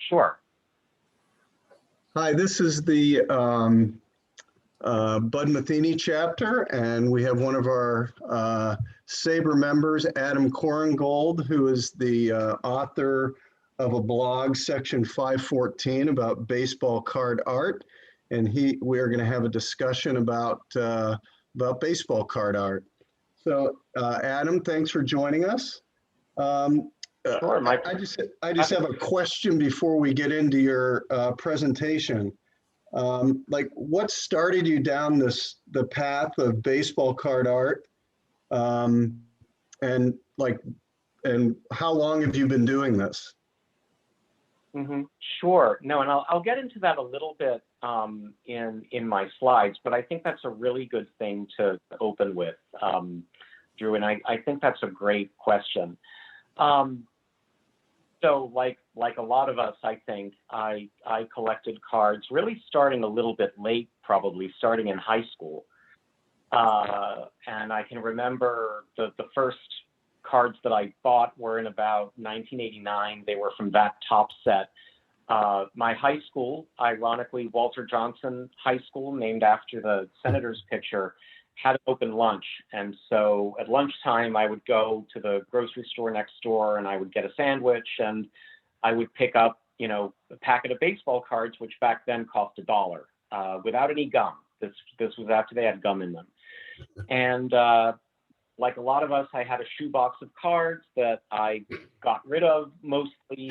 Sure. Hi, this is the Bud Metheny chapter, and we have one of our SABR members, Adam Korengold, who is the author of a blog, section 514, about baseball card art. And we are going to have a discussion about baseball card art. So, Adam, thanks for joining us. Sure, Mike. I just have a question before we get into your presentation. Like, what started you down the path of baseball card art, and how long have you been doing this? Sure. No, and I'll get into that a little bit in my slides, but I think that's a really good thing to open with, Drew, and I think that's a great question. So like a lot of us, I think I collected cards really starting a little bit late, probably starting in high school. And I can remember the first cards that I bought were in about 1989. They were from that top set. My high school, ironically, Walter Johnson High School, named after the Senator's picture, had an open lunch. And so at lunchtime, I would go to the grocery store next door and I would get a sandwich and I would pick up, a packet of baseball cards, which back then cost $1, without any gum. This was after they had gum in them. And like a lot of us, I had a shoebox of cards that I got rid of mostly,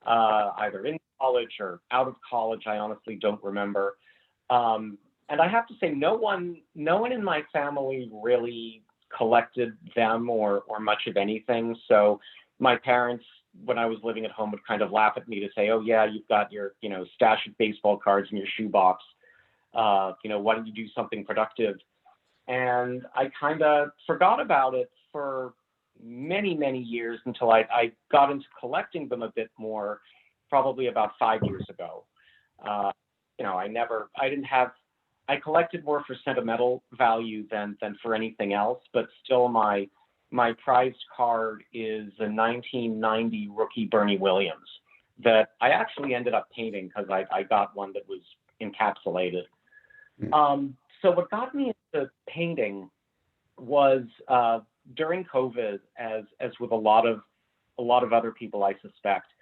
either in college or out of college. I honestly don't remember. And I have to say, no one in my family really collected them or much of anything. So my parents, when I was living at home, would kind of laugh at me to say, "Oh yeah, you've got your stash of baseball cards in your shoebox. Why don't you do something productive?" And I kind of forgot about it for many, many years until I got into collecting them a bit more, probably about 5 years ago. I collected more for sentimental value than for anything else, but still my prized card is a 1990 rookie Bernie Williams that I actually ended up painting because I got one that was encapsulated. So what got me into painting was during COVID, as with a lot of other people, I suspect,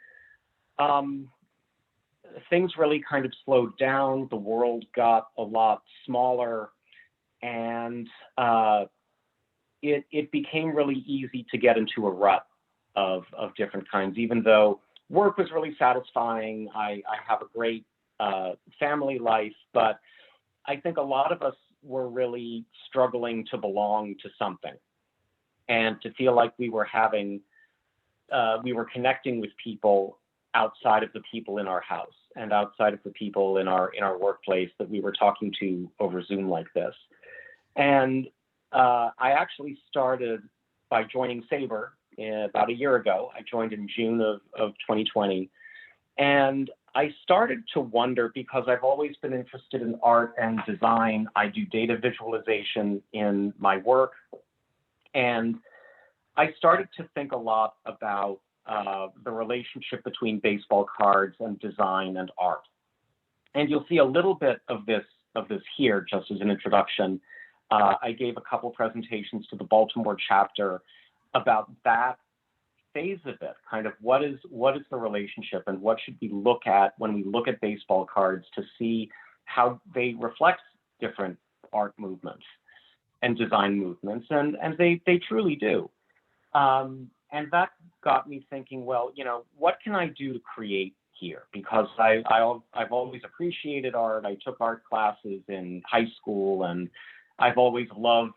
things really kind of slowed down. The world got a lot smaller, and it became really easy to get into a rut of different kinds. Even though work was really satisfying, I have a great family life, but I think a lot of us were really struggling to belong to something and to feel like we were connecting with people outside of the people in our house and outside of the people in our workplace that we were talking to over Zoom like this. And I actually started by joining SABR about a year ago. I joined in June of 2020. And I started to wonder, because I've always been interested in art and design. I do data visualization in my work. And I started to think a lot about the relationship between baseball cards and design and art. And you'll see a little bit of this here, just as an introduction. I gave a couple presentations to the Baltimore chapter about that phase of it, kind of what is the relationship and what should we look at when we look at baseball cards to see how they reflect different art movements and design movements, and they truly do. And that got me thinking, well, what can I do to create here? Because I've always appreciated art. I took art classes in high school, and I've always loved,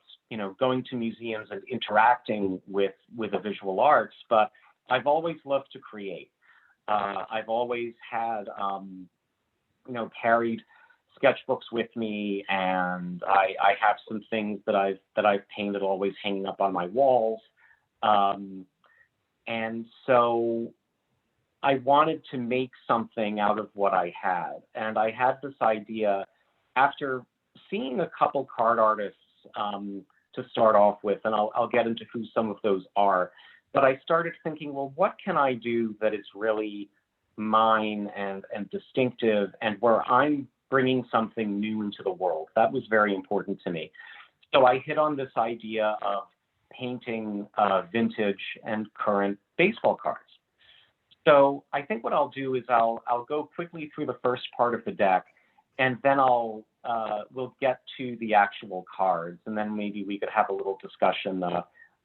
going to museums and interacting with the visual arts, but I've always loved to create. I've always had, carried sketchbooks with me, and I have some things that I've painted always hanging up on my walls. And so I wanted to make something out of what I had. And I had this idea after seeing a couple card artists to start off with, and I'll get into who some of those are. But I started thinking, well, what can I do that is really mine and distinctive, and where I'm bringing something new into the world. That was very important to me. So I hit on this idea of painting vintage and current baseball cards. So I think what I'll do is I'll go quickly through the first part of the deck, and then we'll get to the actual cards, and then maybe we could have a little discussion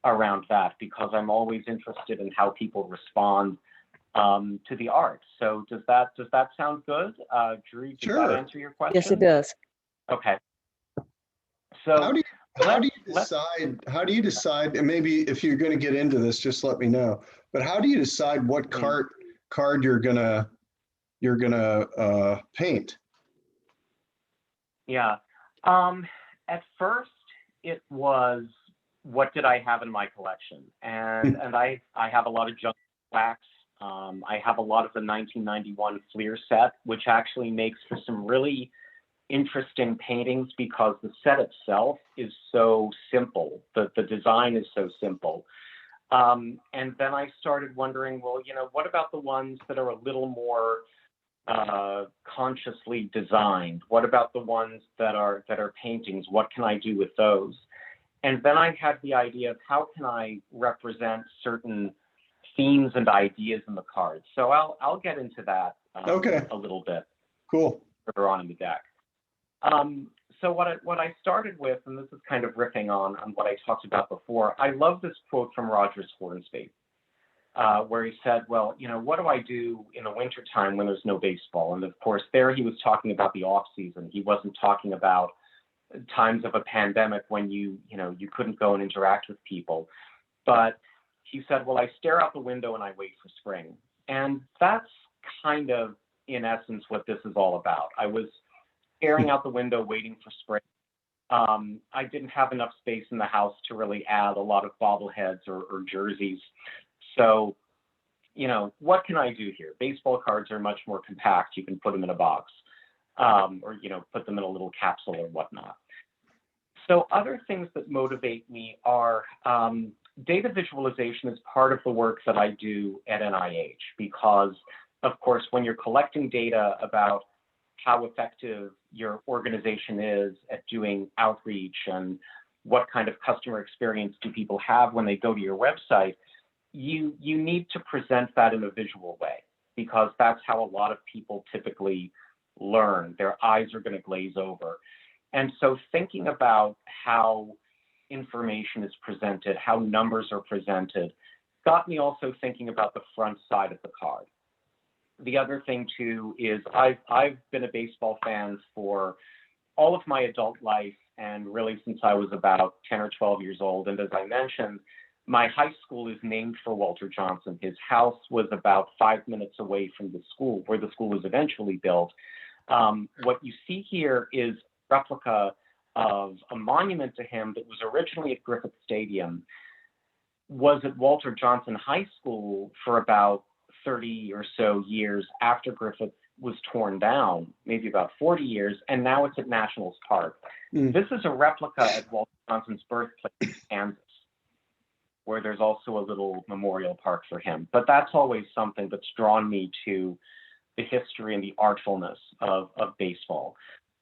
around that, because I'm always interested in how people respond to the art. So does that sound good? Drew, does that answer your question? Yes, it does. Okay. So how do you decide, and maybe if you're going to get into this, just let me know, but how do you decide what card you're gonna paint? Yeah. At first it was, what did I have in my collection? And I have a lot of junk wax. I have a lot of the 1991 Fleer set, which actually makes for some really interesting paintings because the set itself is so simple. The design is so simple. And then I started wondering, well, what about the ones that are a little more consciously designed? What about the ones that are paintings? What can I do with those? And then I had the idea of how can I represent certain themes and ideas in the cards. So I'll get into that a little bit. Cool. Further on in the deck. So what I started with, and this is kind of riffing on what I talked about before, I love this quote from Roger Hornsby, where he said, well, what do I do in the wintertime when there's no baseball? And of course, there he was talking about the off season. He wasn't talking about times of a pandemic when you couldn't go and interact with people. But he said, well, I stare out the window and I wait for spring. And that's kind of, in essence, what this is all about. I was staring out the window, waiting for spring. I didn't have enough space in the house to really add a lot of bobbleheads or jerseys. So, what can I do here? Baseball cards are much more compact. You can put them in a box, or, put them in a little capsule or whatnot. So other things that motivate me are data visualization is part of the work that I do at NIH, because, of course, when you're collecting data about how effective your organization is at doing outreach and what kind of customer experience do people have when they go to your website, you need to present that in a visual way, because that's how a lot of people typically learn. Their eyes are going to glaze over. And so thinking about how information is presented, how numbers are presented, got me also thinking about the front side of the card. The other thing, too, is I've been a baseball fan for all of my adult life, and really since I was about 10 or 12 years old. And as I mentioned, my high school is named for Walter Johnson. His house was about 5 minutes away from the school, where the school was eventually built. What you see here is a replica of a monument to him that was originally at Griffith Stadium, was at Walter Johnson High School for about 30 or so years after Griffith was torn down, maybe about 40 years, and now it's at Nationals Park. This is a replica at Walter Johnson's birthplace, Kansas, where there's also a little memorial park for him. But that's always something that's drawn me to the history and the artfulness of baseball.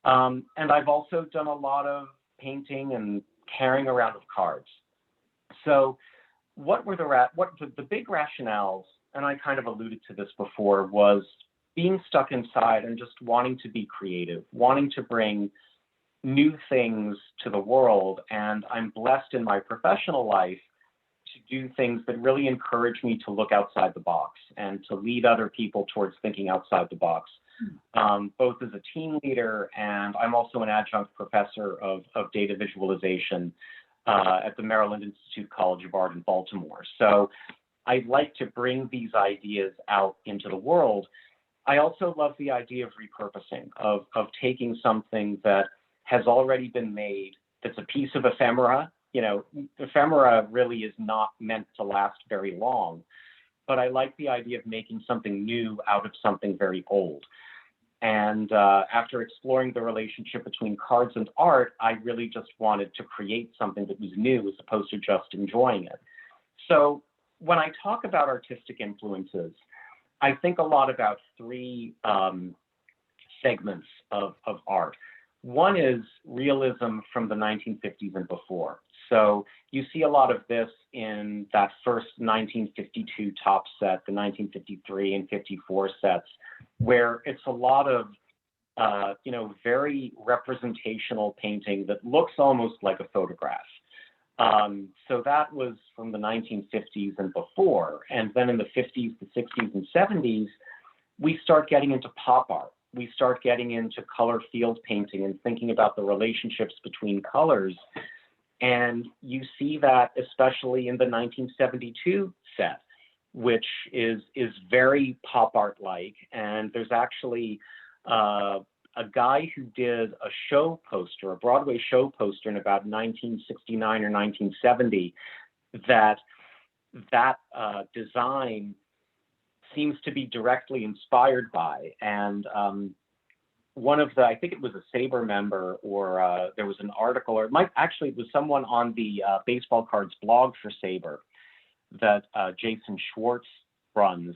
And I've also done a lot of painting and carrying around of cards. So what were the big rationales, and I kind of alluded to this before, was being stuck inside and just wanting to be creative, wanting to bring new things to the world. And I'm blessed in my professional life to do things that really encourage me to look outside the box and to lead other people towards thinking outside the box, both as a team leader, and I'm also an adjunct professor of data visualization at the Maryland Institute College of Art in Baltimore. So I'd like to bring these ideas out into the world. I also love the idea of repurposing, of taking something that has already been made, that's a piece of ephemera. Ephemera really is not meant to last very long, but I like the idea of making something new out of something very old. And after exploring the relationship between cards and art, I really just wanted to create something that was new as opposed to just enjoying it. So when I talk about artistic influences, I think a lot about three segments of art. One is realism from the 1950s and before. So you see a lot of this in that first 1952 top set, the 1953 and 54 sets, where it's a lot of very representational painting that looks almost like a photograph. So that was from the 1950s and before. And then in the 50s, the 60s, and 70s, we start getting into pop art. We start getting into color field painting and thinking about the relationships between colors. And you see that especially in the 1972 set, which is very pop art-like. And there's actually a guy who did a show poster, a Broadway show poster in about 1969 or 1970, that design seems to be directly inspired by. And one of the, I think it was a SABR member, or there was an article, or it was someone on the baseball cards blog for SABR that Jason Schwartz runs,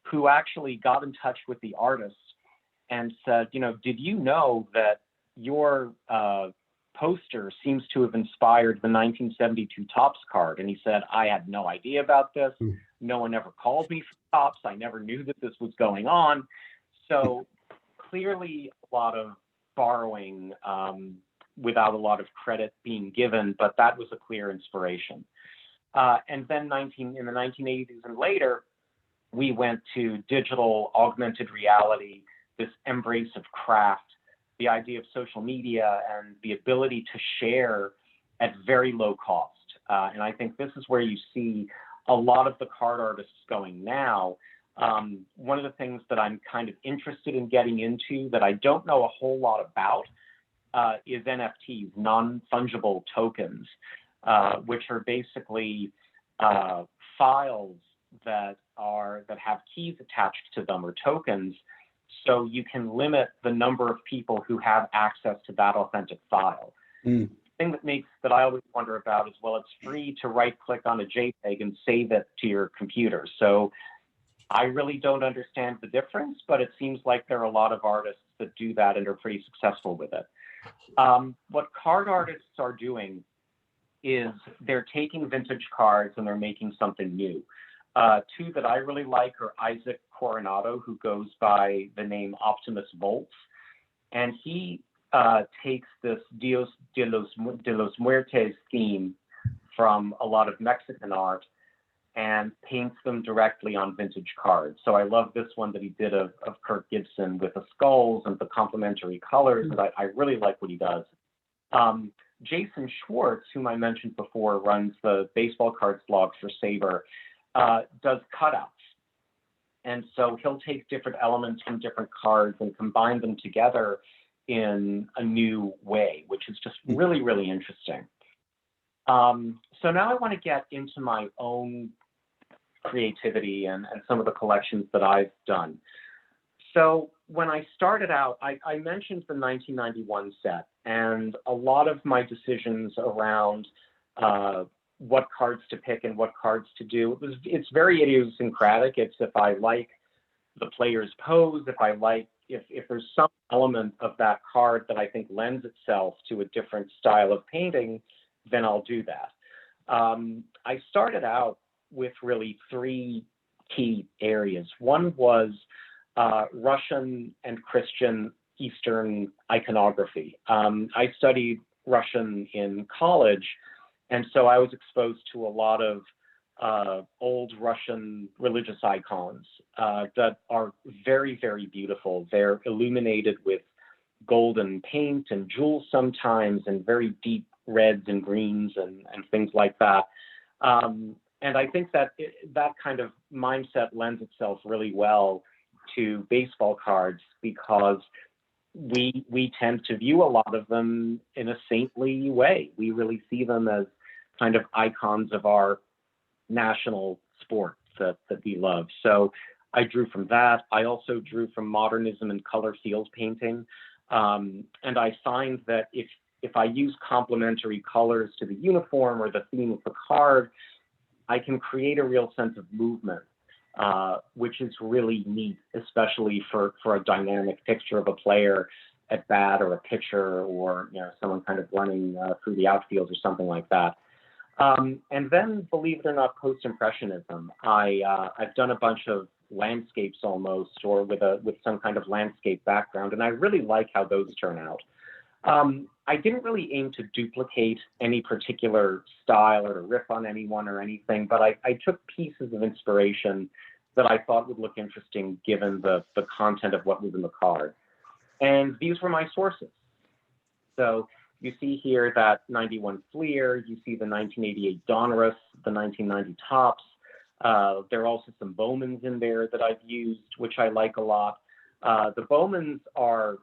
who actually got in touch with the artist and said, did you know that your poster seems to have inspired the 1972 Topps card? And he said, I had no idea about this. No one ever called me for Topps. I never knew that this was going on. So clearly a lot of borrowing without a lot of credit being given, but that was a clear inspiration. And then in the 1980s and later, we went to digital augmented reality, this embrace of craft, the idea of social media, and the ability to share at very low cost. And I think this is where you see a lot of the card artists going now. One of the things that I'm kind of interested in getting into that I don't know a whole lot about is NFTs, non-fungible tokens, which are basically files that have keys attached to them, or tokens. So you can limit the number of people who have access to that authentic file. The thing that I always wonder about is, well, it's free to right-click on a JPEG and save it to your computer. So I really don't understand the difference, but it seems like there are a lot of artists that do that and are pretty successful with it. What card artists are doing is they're taking vintage cards and they're making something new. Two that I really like are Isaac Coronado, who goes by the name Optimus Volts, and he takes this Dios de los Muertes theme from a lot of Mexican art and paints them directly on vintage cards. So I love this one that he did of Kirk Gibson with the skulls and the complementary colors. And I really like what he does. Jason Schwartz, whom I mentioned before, runs the baseball cards blog for SABR, does cutouts. And so he'll take different elements from different cards and combine them together in a new way, which is just really, really interesting. So now I want to get into my own creativity and some of the collections that I've done. So when I started out, I mentioned the 1991 set, and a lot of my decisions around what cards to pick and what cards to do, it's very idiosyncratic. It's if I like the player's pose, if there's some element of that card that I think lends itself to a different style of painting, then I'll do that. I started out with really three key areas. One was Russian and Christian Eastern iconography. I studied Russian in college, and so I was exposed to a lot of old Russian religious icons that are very, very beautiful. They're illuminated with golden paint and jewels sometimes, and very deep reds and greens and things like that. And I think that that kind of mindset lends itself really well to baseball cards, because we tend to view a lot of them in a saintly way. We really see them as kind of icons of our national sport that we love. So I drew from that. I also drew from modernism and color field painting. And I find that if I use complementary colors to the uniform or the theme of the card, I can create a real sense of movement. which is really neat, especially for a dynamic picture of a player at bat or a pitcher or someone kind of running through the outfield or something like that. And then, believe it or not, post-impressionism. I've done a bunch of landscapes almost, or with some kind of landscape background, and I really like how those turn out. I didn't really aim to duplicate any particular style or to riff on anyone or anything, but I took pieces of inspiration that I thought would look interesting given the content of what was in the card. And these were my sources. So you see here that 91 Fleer, you see the 1988 Donruss, the 1990 Topps. There are also some Bowmans in there that I've used, which I like a lot. The Bowmans are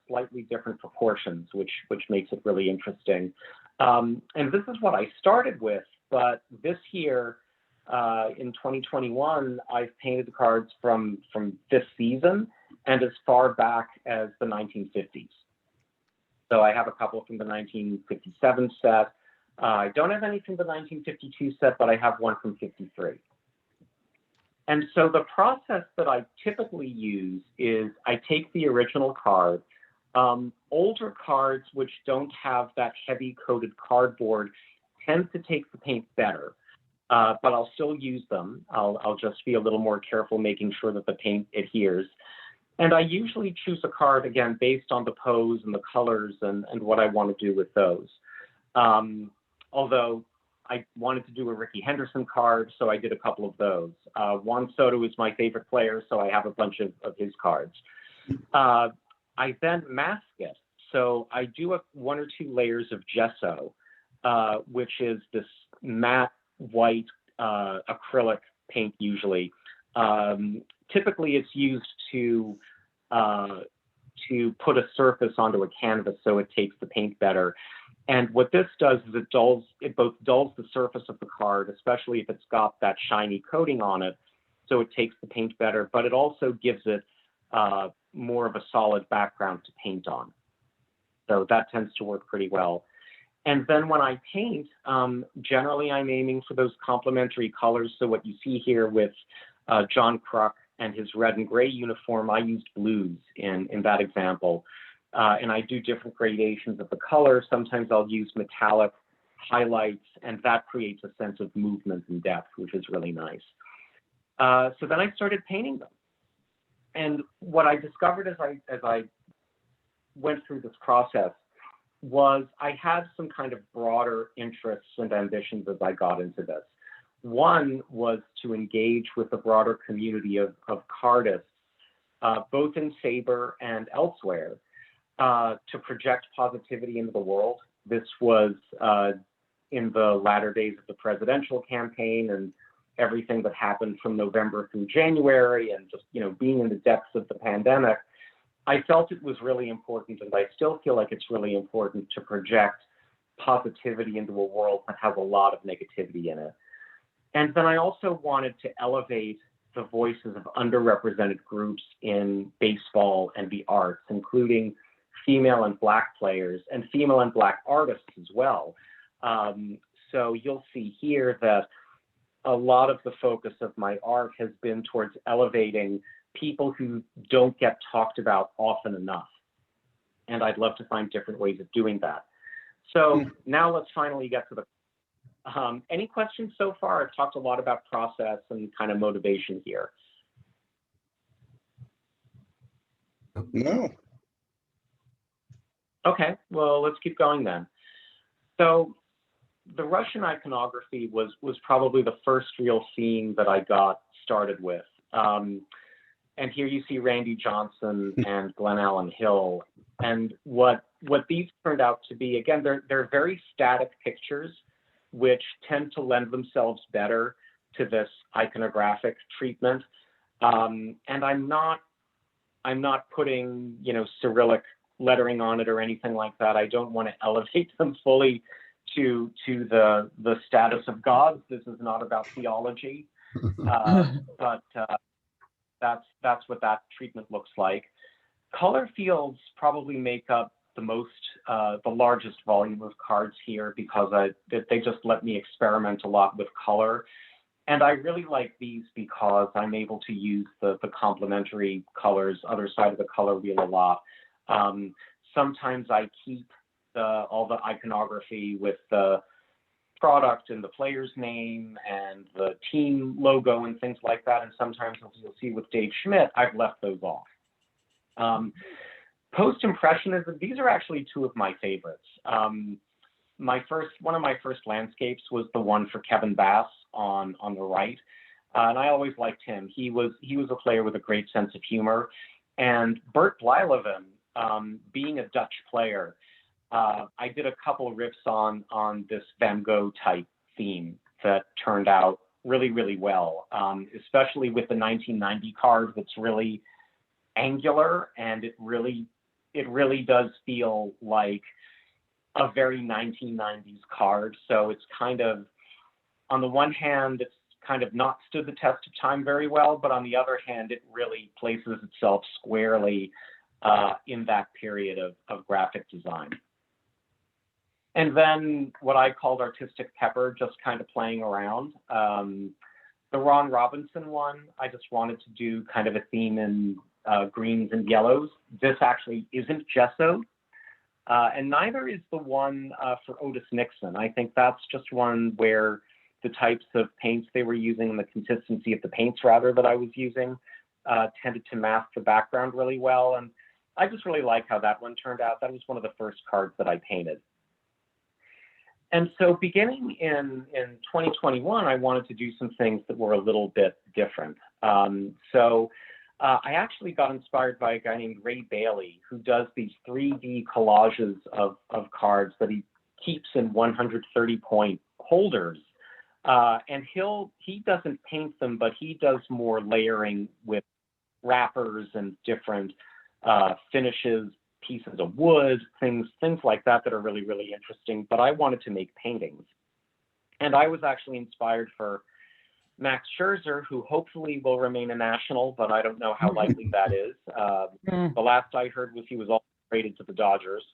slightly different proportions, which makes it really interesting. And this is what I started with, but this year, in 2021, I've painted the cards from this season and as far back as the 1950s. So I have a couple from the 1957 set. I don't have any from the 1952 set, but I have one from 53. And so the process that I typically use is I take the original card. Older cards which don't have that heavy coated cardboard tend to take the paint better, but I'll still use them. I'll just be a little more careful making sure that the paint adheres. And I usually choose a card, again, based on the pose and the colors and what I want to do with those. Although I wanted to do a Rickey Henderson card, so I did a couple of those. Juan Soto is my favorite player, so I have a bunch of his cards. I then mask it. So I do one or two layers of gesso, which is this matte white acrylic paint usually. Typically, it's used to put a surface onto a canvas so it takes the paint better. And what this does is it both dulls the surface of the card, especially if it's got that shiny coating on it, so it takes the paint better, but it also gives it more of a solid background to paint on. So that tends to work pretty well. And then when I paint, generally I'm aiming for those complementary colors. So what you see here with John Kruk and his red and gray uniform, I used blues in that example. And I do different gradations of the color. Sometimes I'll use metallic highlights, and that creates a sense of movement and depth, which is really nice. So then I started painting them. And what I discovered as I went through this process was I had some kind of broader interests and ambitions as I got into this. One was to engage with the broader community of cardists, both in SABR and elsewhere, to project positivity into the world. This was in the latter days of the presidential campaign and everything that happened from November through January, and just being in the depths of the pandemic. I felt it was really important, and I still feel like it's really important to project positivity into a world that has a lot of negativity in it. And then I also wanted to elevate the voices of underrepresented groups in baseball and the arts, including female and Black players and female and Black artists as well. So you'll see here that a lot of the focus of my art has been towards elevating people who don't get talked about often enough. And I'd love to find different ways of doing that. So now let's finally get to the any questions so far? I've talked a lot about process and kind of motivation here. No. Okay, well, let's keep going then. So the Russian iconography was probably the first real theme that I got started with. And here you see Randy Johnson and Glenn Allen Hill. And what these turned out to be, again, they're very static pictures, which tend to lend themselves better to this iconographic treatment. And I'm not putting, Cyrillic lettering on it or anything like that. I don't want to elevate them fully to the status of gods. This is not about theology, but that's what that treatment looks like. Color fields probably make up the largest volume of cards here because they just let me experiment a lot with color. And I really like these because I'm able to use the complementary colors, other side of the color wheel a lot. Sometimes I keep all the iconography with the product and the player's name and the team logo and things like that. And sometimes, as you'll see with Dave Schmidt, I've left those off. Post-Impressionism, these are actually two of my favorites. One of my first landscapes was the one for Kevin Bass on the right. And I always liked him. He was a player with a great sense of humor. And Bert Blyleven, being a Dutch player, I did a couple of riffs on this Van Gogh type theme that turned out really, really well, especially with the 1990 card that's really angular, and it really does feel like a very 1990s card. So it's kind of, on the one hand, it's kind of not stood the test of time very well, but on the other hand, it really places itself squarely in that period of graphic design. And then what I called artistic pepper, just kind of playing around. The Ron Robinson one, I just wanted to do kind of a theme in greens and yellows. This actually isn't gesso, and neither is the one for Otis Nixon. I think that's just one where the types of paints they were using and the consistency of the paints, rather, that I was using tended to mask the background really well. And I just really like how that one turned out. That was one of the first cards that I painted. And so beginning in 2021, I wanted to do some things that were a little bit different. I actually got inspired by a guy named Ray Bailey, who does these 3D collages of cards that he keeps in 130-point holders. And he doesn't paint them, but he does more layering with wrappers and different finishes, pieces of wood, things like that are really, really interesting. But I wanted to make paintings. And I was actually inspired for Max Scherzer, who hopefully will remain a National, but I don't know how likely that is. The last I heard was he was also traded to the Dodgers.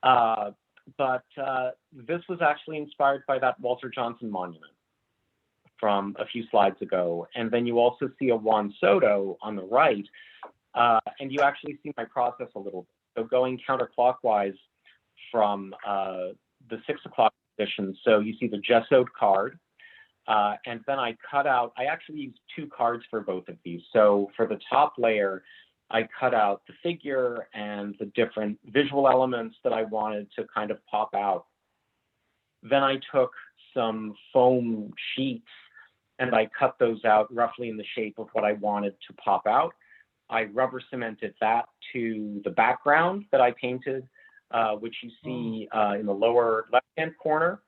But this was actually inspired by that Walter Johnson monument from a few slides ago. And then you also see a Juan Soto on the right, and you actually see my process a little bit. So going counterclockwise from the 6 o'clock position, so you see the gessoed card, and then I actually used 2 cards for both of these. So for the top layer, I cut out the figure and the different visual elements that I wanted to kind of pop out. Then I took some foam sheets and I cut those out roughly in the shape of what I wanted to pop out. I rubber cemented that to the background that I painted, which you see in the lower left-hand corner.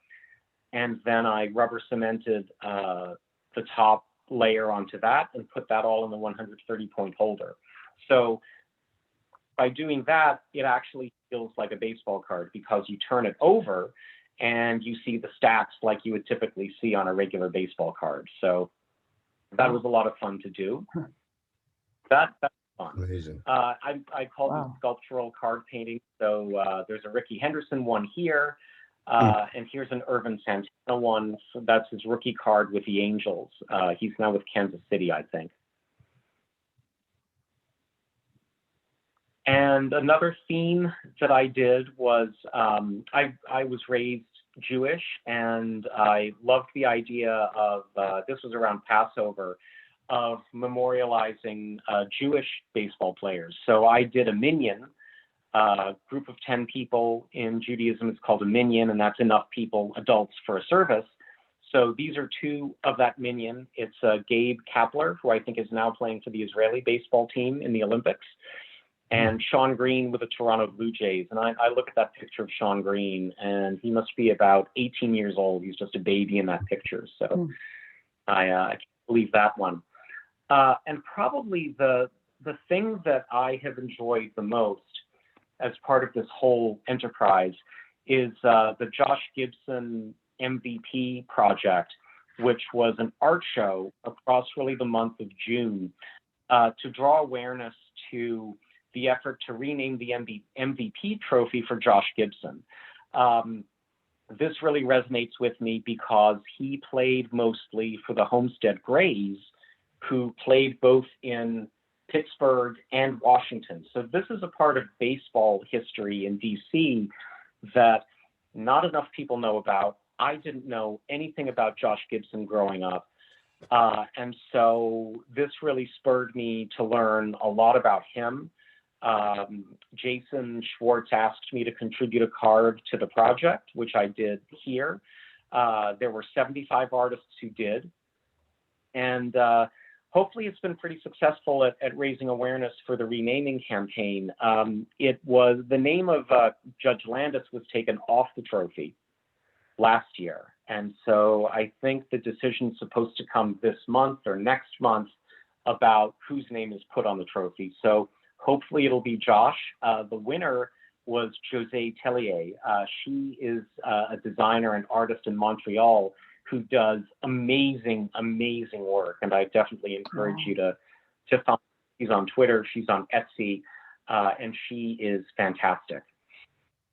And then I rubber cemented the top layer onto that and put that all in the 130-point holder. So by doing that, it actually feels like a baseball card because you turn it over and you see the stacks like you would typically see on a regular baseball card. So that was a lot of fun to do. That's fun. Amazing. I call these sculptural card paintings. So there's a Ricky Henderson one here. And here's an Irvin Santana one. So that's his rookie card with the Angels. He's now with Kansas City, I think. And another theme that I did was I was raised Jewish, and I loved the idea of, this was around Passover, of memorializing Jewish baseball players. So I did a minyan, group of 10 people. In Judaism, it's called a minyan, and that's enough people, adults, for a service. So these are 2 of that minyan. It's Gabe Kapler, who I think is now playing for the Israeli baseball team in the Olympics, and Sean Green with the Toronto Blue Jays. And I look at that picture of Sean Green, and he must be about 18 years old. He's just a baby in that picture. So I can't believe that one. And probably the thing that I have enjoyed the most as part of this whole enterprise is the Josh Gibson MVP project, which was an art show across really the month of June to draw awareness to the effort to rename the MVP trophy for Josh Gibson. this really resonates with me because he played mostly for the Homestead Grays, who played both in Pittsburgh and Washington. So this is a part of baseball history in DC that not enough people know about. I didn't know anything about Josh Gibson growing up. And so this really spurred me to learn a lot about him. Jason Schwartz asked me to contribute a card to the project, which I did here. There were 75 artists who did. And hopefully it's been pretty successful at raising awareness for the renaming campaign. It was, the name of Judge Landis was taken off the trophy last year. And so I think the decision's supposed to come this month or next month about whose name is put on the trophy. So hopefully it'll be Josh. The winner was Jose Tellier. She is a designer and artist in Montreal who does amazing, amazing work. And I definitely encourage you to follow. She's on Twitter, she's on Etsy, and she is fantastic.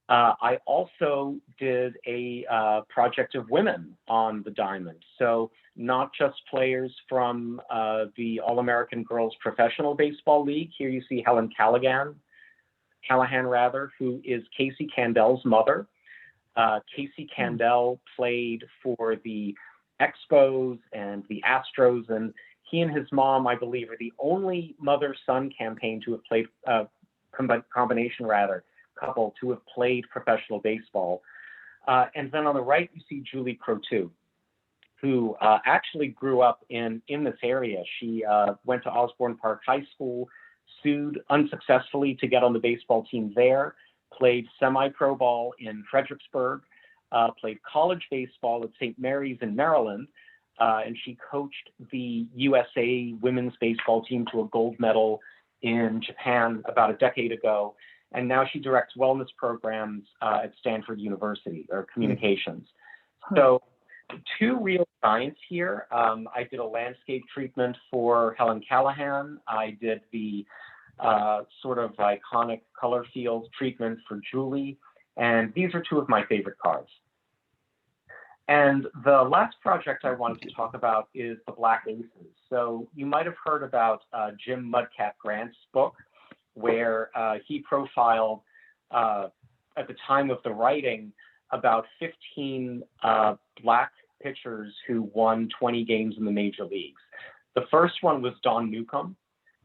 I also did a project of women on the diamond. So not just players from the All-American Girls Professional Baseball League. Here you see Helen Callahan, who is Casey Candel's mother. Casey Candel played for the Expos and the Astros, and he and his mom, I believe, are the only mother-son campaign to have played, couple to have played professional baseball. And then on the right, you see Julie Croteau, who actually grew up in this area. She went to Osborne Park High School, sued unsuccessfully to get on the baseball team there, played semi-pro ball in Fredericksburg, played college baseball at St. Mary's in Maryland, and she coached the USA women's baseball team to a gold medal in Japan about a decade ago. And now she directs wellness programs at Stanford University, or communications. So two real giants here. I did a landscape treatment for Helen Callahan. I did the sort of iconic color field treatment for Julie. And these are two of my favorite cards. And the last project I wanted to talk about is the Black Aces. So you might have heard about Jim Mudcat Grant's book, where he profiled, at the time of the writing, about 15 black pitchers who won 20 games in the major leagues. The first one was Don Newcomb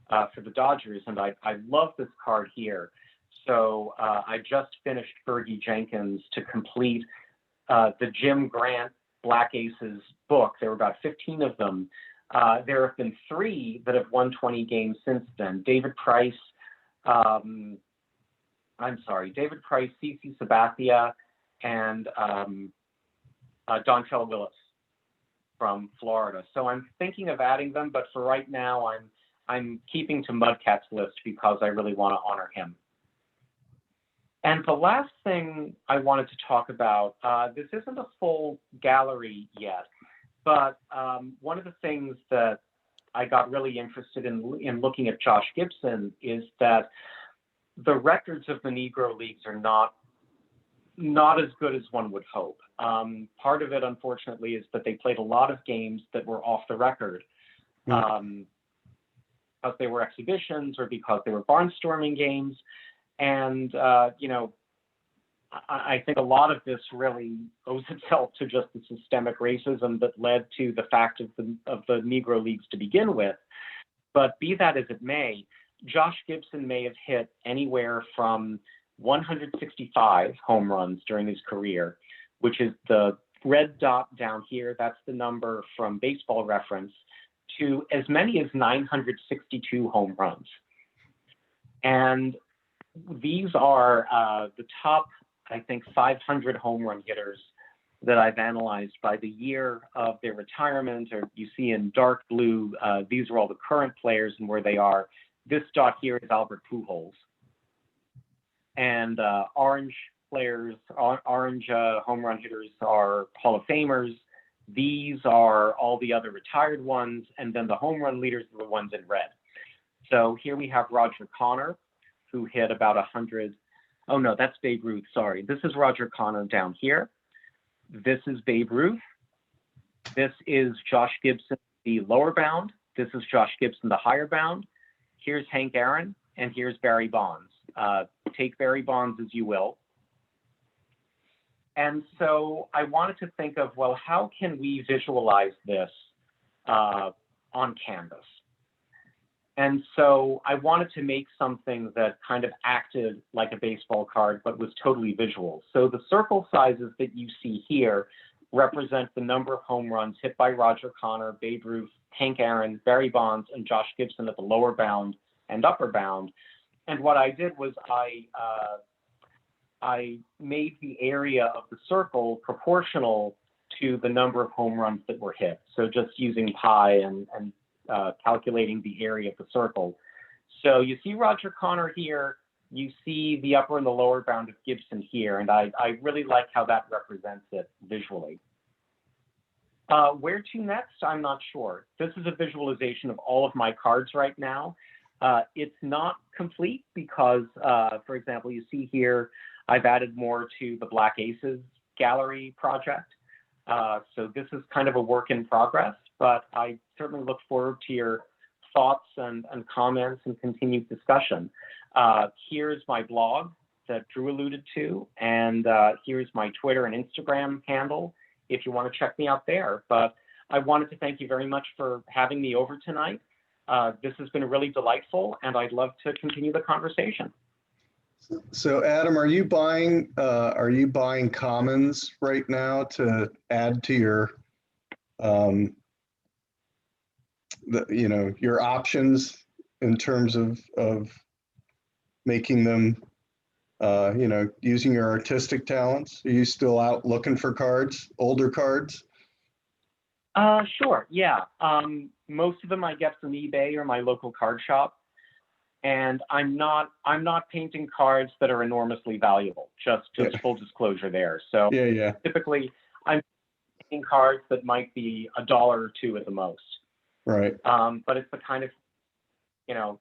for the Dodgers, and I love this card here. So I just finished Fergie Jenkins to complete the Jim Grant Black Aces book. There were about 15 of them. There have been 3 that have won 20 games since then. David Price, CeCe Sabathia, and Dontrelle Willis from Florida. So I'm thinking of adding them, but for right now, I'm keeping to Mudcat's list because I really want to honor him. And the last thing I wanted to talk about, this isn't a full gallery yet, but one of the things that I got really interested in looking at Josh Gibson is that the records of the Negro Leagues are not as good as one would hope. Part of it, unfortunately, is that they played a lot of games that were off the record because they were exhibitions or because they were barnstorming games. And, I think a lot of this really owes itself to just the systemic racism that led to the fact of the Negro Leagues to begin with. But be that as it may, Josh Gibson may have hit anywhere from 165 home runs during his career, which is the red dot down here. That's the number from Baseball Reference, to as many as 962 home runs. And these are the top, I think, 500 home run hitters that I've analyzed by the year of their retirement, or you see in dark blue, these are all the current players and where they are. This dot here is Albert Pujols. And orange players, orange home run hitters are Hall of Famers. These are all the other retired ones, and then the home run leaders are the ones in red. So here we have Roger Connor, who hit about 100. Oh no, that's Babe Ruth, sorry. This is Roger Connor down here. This is Babe Ruth. This is Josh Gibson, the lower bound. This is Josh Gibson, the higher bound. Here's Hank Aaron, and here's Barry Bonds. Take Barry Bonds as you will. And so I wanted to think of, well, how can we visualize this on canvas? And so I wanted to make something that kind of acted like a baseball card, but was totally visual. So the circle sizes that you see here represent the number of home runs hit by Roger Connor, Babe Ruth, Hank Aaron, Barry Bonds, and Josh Gibson at the lower bound and upper bound. And what I did was I made the area of the circle proportional to the number of home runs that were hit. So just using pi and calculating the area of the circle. So you see Roger Connor here, you see the upper and the lower bound of Gibson here, and I really like how that represents it visually. Where to next? I'm not sure. This is a visualization of all of my cards right now. It's not complete because, for example, you see here, I've added more to the Black Aces gallery project. So this is kind of a work in progress, but I certainly look forward to your thoughts and comments and continued discussion. Here's my blog that Drew alluded to, and here's my Twitter and Instagram handle if you want to check me out there. But I wanted to thank you very much for having me over tonight. This has been really delightful, and I'd love to continue the conversation. So Adam, are you buying commons right now to add to your your options in terms of making them using your artistic talents? Are you still out looking for cards, older cards? Sure, yeah. Most of them I get from eBay or my local card shop. And I'm not painting cards that are enormously valuable, just full disclosure there. So typically I'm painting cards that might be $1 or $2 at the most. Right. But it's the kind of,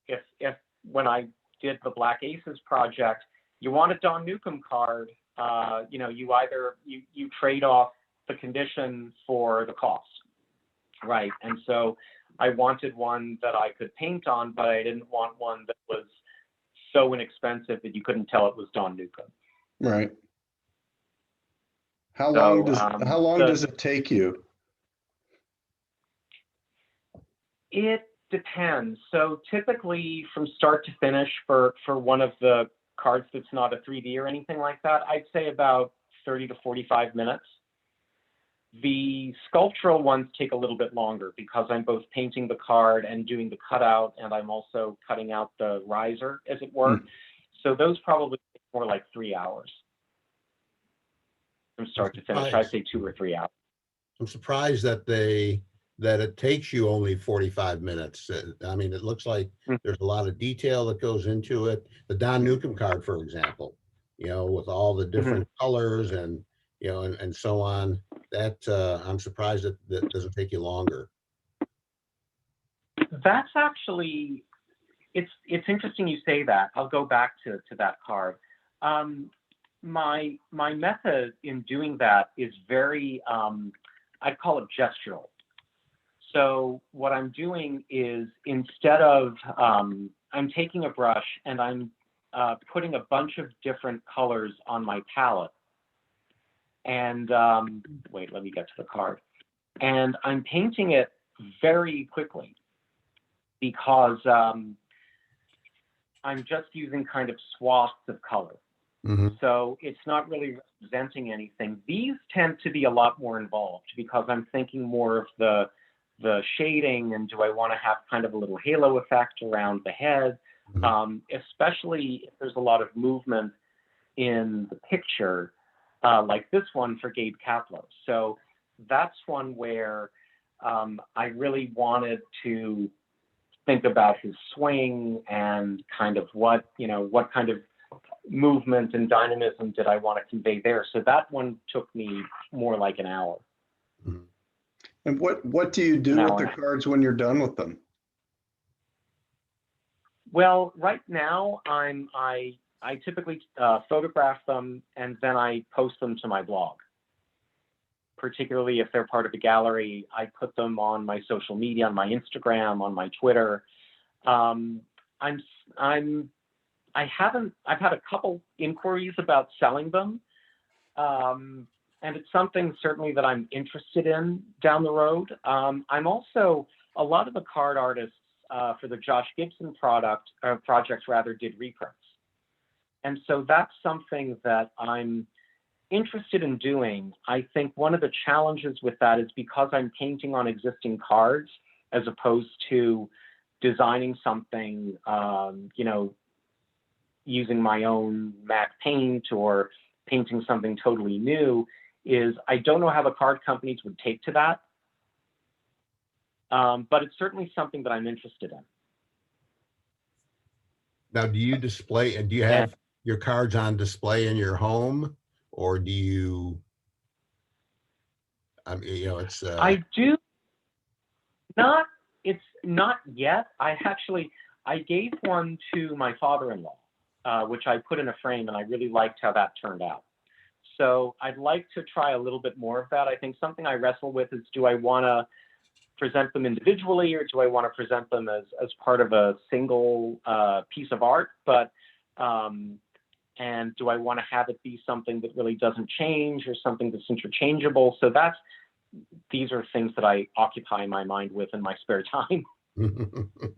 if when I did the Black Aces project, you want a Don Newcomb card, you trade off the condition for the cost. Right. And so I wanted one that I could paint on, but I didn't want one that was so inexpensive that you couldn't tell it was Don Newcomb. Right. How long does it take you? It depends. So typically from start to finish for one of the cards that's not a 3D or anything like that, I'd say about 30 to 45 minutes. The sculptural ones take a little bit longer because I'm both painting the card and doing the cutout, and I'm also cutting out the riser, as it were. So those probably take more like 3 hours from start to finish. I'd say 2 or 3 hours. I'm surprised that it takes you only 45 minutes. I mean, it looks like there's a lot of detail that goes into it. The Don Newcomb card, for example, with all the different colors and and so on. That I'm surprised that doesn't take you longer. That's actually, it's interesting you say that. I'll go back to that card. My method in doing that is very, I'd call it gestural. So what I'm doing is instead of, I'm taking a brush and I'm putting a bunch of different colors on my palette. And wait, let me get to the card. And I'm painting it very quickly because I'm just using kind of swaths of color. So it's not really representing anything. These tend to be a lot more involved because I'm thinking more of the shading, and do I want to have kind of a little halo effect around the head, especially if there's a lot of movement in the picture. Like this one for Gabe Kaplow. So that's one where I really wanted to think about his swing and kind of what kind of movement and dynamism did I want to convey there. So that one took me more like an hour. And what do you do with the cards when you're done with them? Well, right now I typically photograph them and then I post them to my blog. particularly if they're part of a gallery, I put them on my social media, on my Instagram, on my Twitter. I've had a couple inquiries about selling them. And it's something certainly that I'm interested in down the road. I'm also, a lot of the card artists for the Josh Gibson projects did reprints. And so that's something that I'm interested in doing. I think one of the challenges with that is because I'm painting on existing cards as opposed to designing something, using my own MAC paint or painting something totally new, is I don't know how the card companies would take to that. But it's certainly something that I'm interested in. Now, do you display, and do you have your cards on display in your home, or do you, I mean, it's... I do not, it's not yet. I gave one to my father-in-law, which I put in a frame, and I really liked how that turned out. So I'd like to try a little bit more of that. I think something I wrestle with is, do I want to present them individually, or do I want to present them as part of a single piece of art? But and do I want to have it be something that really doesn't change, or something that's interchangeable? So these are things that I occupy my mind with in my spare time.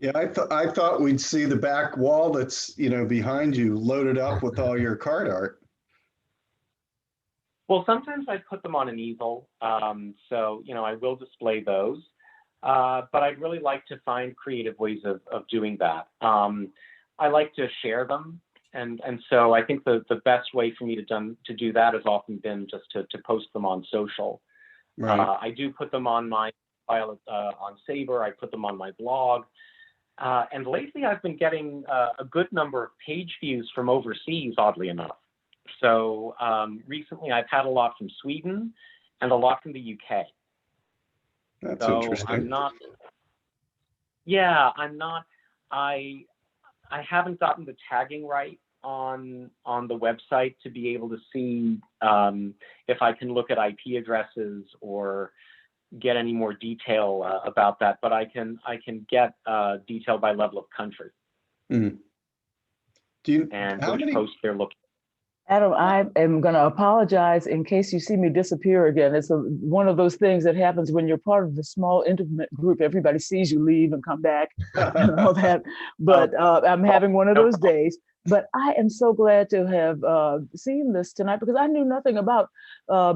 Yeah, I thought we'd see the back wall that's behind you loaded up with all your card art. Well, sometimes I put them on an easel, so I will display those. But I'd really like to find creative ways of doing that. I like to share them, and so I think the best way for me to do that has often been just to post them on social. Right. I do put them on my file on SABR. I put them on my blog, and lately I've been getting a good number of page views from overseas, oddly enough. So recently I've had a lot from Sweden and a lot from the UK. That's so interesting. I haven't gotten the tagging right on the website to be able to see if I can look at IP addresses or get any more detail about that, but I can get detail by level of country. Mm. And which posts they're looking at. Adam, I am going to apologize in case you see me disappear again. It's one of those things that happens when you're part of the small, intimate group. Everybody sees you leave and come back and all that. But I'm having one of those days. But I am so glad to have seen this tonight, because I knew nothing about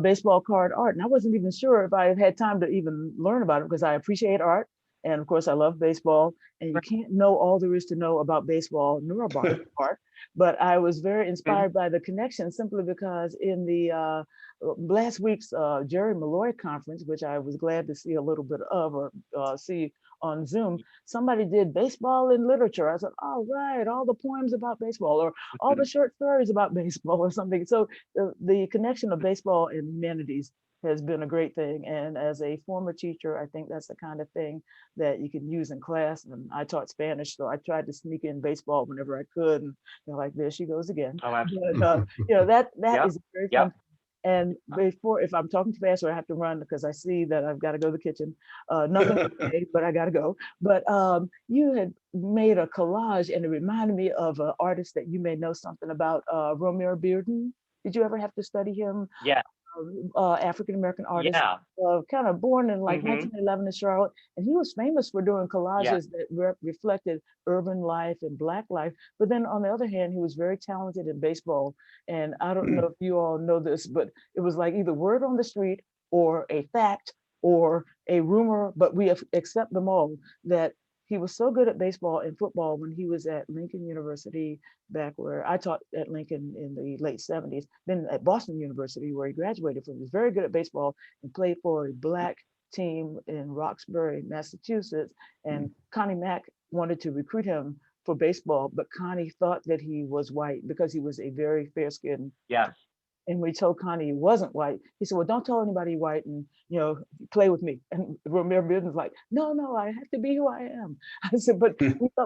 baseball card art. And I wasn't even sure if I had time to even learn about it, because I appreciate art. And of course, I love baseball, and you can't know all there is to know about baseball nor about art. But I was very inspired by the connection, simply because in the last week's Jerry Malloy conference, which I was glad to see a little bit of, or see on Zoom, somebody did baseball in literature. I said, all right, all the poems about baseball, or all the short stories about baseball, or something. So the connection of baseball and humanities has been a great thing. And as a former teacher, I think that's the kind of thing that you can use in class. And I taught Spanish, so I tried to sneak in baseball whenever I could. And like, there she goes again. Oh, absolutely. But, that Yep. is very fun. And if I'm talking too fast, or I have to run because I see that I've got to go to the kitchen, nothing to say, but I got to go. But you had made a collage, and it reminded me of an artist that you may know something about, Romeo Bearden. Did you ever have to study him? Yeah. African-American artist, kind of born in like 1911 in Charlotte. And he was famous for doing collages that reflected urban life and Black life. But then on the other hand, he was very talented in baseball. And I don't know if you all know this, but it was like either word on the street or a fact or a rumor, but we accept them all, that he was so good at baseball and football when he was at Lincoln University, back where I taught at Lincoln in the late 70s, then at Boston University, where he graduated from. He was very good at baseball and played for a Black team in Roxbury, Massachusetts. And Connie Mack wanted to recruit him for baseball, but Connie thought that he was white because he was a very fair-skinned And we told Connie he wasn't white. He said, well, don't tell anybody white and, play with me. And Romare Bearden's like, no, I have to be who I am. I said, but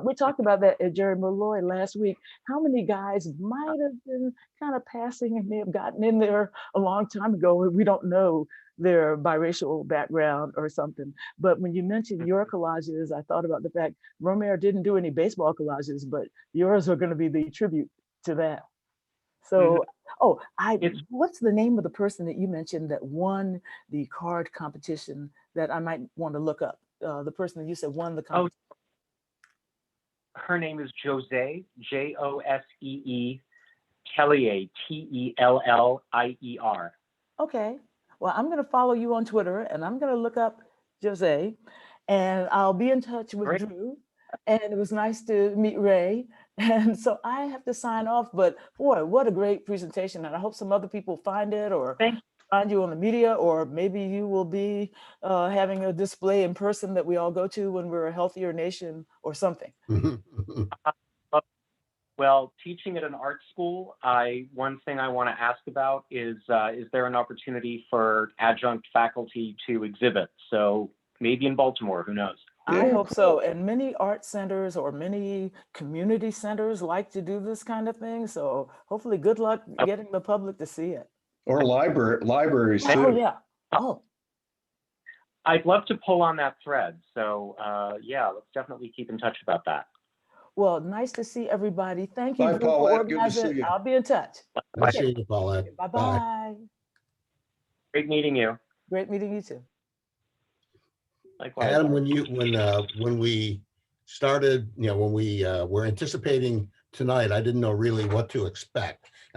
we talked about that at Jerry Malloy last week. How many guys might have been kind of passing and may have gotten in there a long time ago? We don't know their biracial background or something. But when you mentioned your collages, I thought about the fact Romare didn't do any baseball collages, but yours are going to be the tribute to that. So, what's the name of the person that you mentioned that won the card competition that I might want to look up? The person that you said won the competition. Her name is Josee, Josee Tellier, Tellier. Okay. Well, I'm going to follow you on Twitter and I'm going to look up Josee and I'll be in touch with Great. Drew. And it was nice to meet Ray. And so I have to sign off, but boy, what a great presentation. And I hope some other people find it or find you on the media, or maybe you will be having a display in person that we all go to when we're a healthier nation or something. Well, teaching at an art school, one thing I want to ask about is there an opportunity for adjunct faculty to exhibit? So maybe in Baltimore, who knows? I hope so. And many art centers or many community centers like to do this kind of thing. So hopefully good luck getting the public to see it. Or libraries too. Oh, yeah. Oh. I'd love to pull on that thread. So yeah, let's definitely keep in touch about that. Well, nice to see everybody. Thank you Bye, for Paulette. Good to see organizing. you. I'll be in touch. Nice seeing you, Paulette. Bye-bye. Great meeting you. Great meeting you too. Likewise. Adam, when we started, when we were anticipating tonight, I didn't know really what to expect.